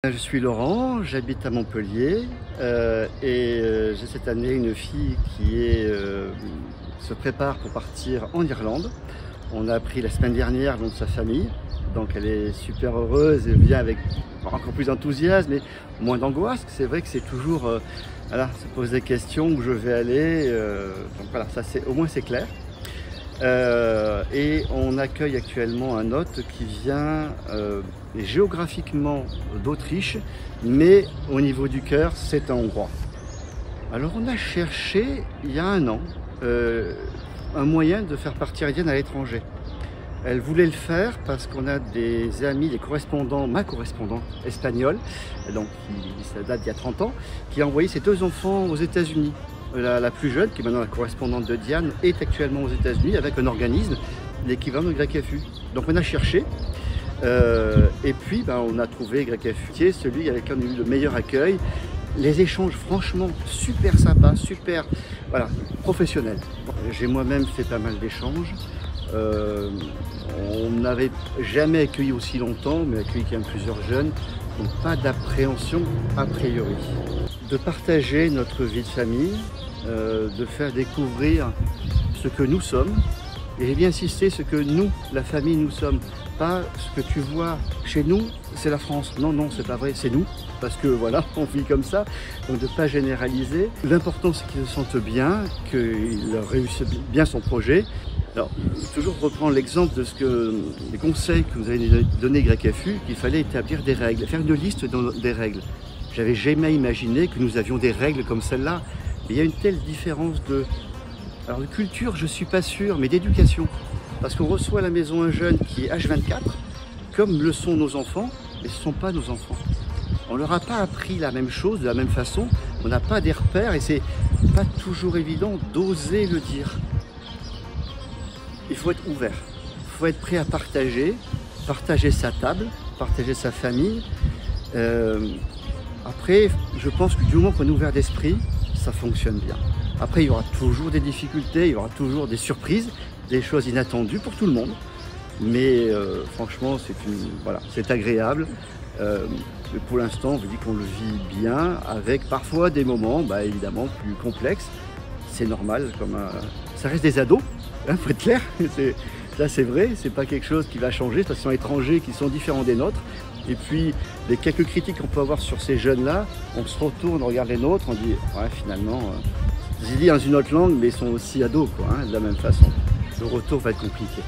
Je suis Laurent, j'habite à Montpellier j'ai cette année une fille qui se prépare pour partir en Irlande. On a appris la semaine dernière donc sa famille, donc elle est super heureuse et vient avec encore plus d'enthousiasme et moins d'angoisse. C'est vrai que c'est toujours, voilà, se pose des questions où je vais aller, donc voilà, ça c'est au moins c'est clair. Et on accueille actuellement un hôte qui vient géographiquement d'Autriche, mais au niveau du cœur, c'est un Hongrois. Alors on a cherché, il y a un an, un moyen de faire partir Eliane à l'étranger. Elle voulait le faire parce qu'on a des amis, des correspondants, ma correspondante espagnole, donc ça date d'il y a 30 ans, qui a envoyé ses 2 enfants aux États-Unis. La plus jeune, qui est maintenant la correspondante de Diane, est actuellement aux États-Unis avec un organisme, l'équivalent de YFU. Donc on a cherché, et puis on a trouvé YFU, celui avec qui on a eu le meilleur accueil. Les échanges franchement super sympas, super professionnels. J'ai moi-même fait pas mal d'échanges. On n'avait jamais accueilli aussi longtemps, mais accueilli quand même plusieurs jeunes. Donc pas d'appréhension a priori. De partager notre vie de famille, de faire découvrir ce que nous sommes. Et j'ai bien insisté, ce que nous, la famille, nous sommes. Pas ce que tu vois chez nous, c'est la France. Non, non, c'est pas vrai, c'est nous. Parce que voilà, on vit comme ça. Donc de ne pas généraliser. L'important, c'est qu'ils se sentent bien, qu'il réussisse bien son projet. Alors, toujours reprendre l'exemple de des conseils que vous avez donné YFU, qu'il fallait établir des règles, faire une liste des règles. J'avais jamais imaginé que nous avions des règles comme celle-là. Il y a une telle différence de culture, je suis pas sûr, mais d'éducation. Parce qu'on reçoit à la maison un jeune qui est H24, comme le sont nos enfants, mais ce ne sont pas nos enfants. On leur a pas appris la même chose de la même façon, on n'a pas des repères et c'est pas toujours évident d'oser le dire. Il faut être ouvert, il faut être prêt à partager sa table, partager sa famille. Après, je pense que du moment qu'on est ouvert d'esprit, ça fonctionne bien. Après, il y aura toujours des difficultés, il y aura toujours des surprises, des choses inattendues pour tout le monde. Mais franchement, c'est agréable. Mais pour l'instant, on vous dit qu'on le vit bien, avec parfois des moments, évidemment, plus complexes. C'est normal, ça reste des ados. Il faut être clair, là c'est vrai, c'est pas quelque chose qui va changer, parce qu'ils sont étrangers, qui sont différents des nôtres. Et puis, les quelques critiques qu'on peut avoir sur ces jeunes-là, on se retourne, on regarde les nôtres, on dit, ouais, finalement, ils disent dans une autre langue, mais ils sont aussi ados, de la même façon. Le retour va être compliqué.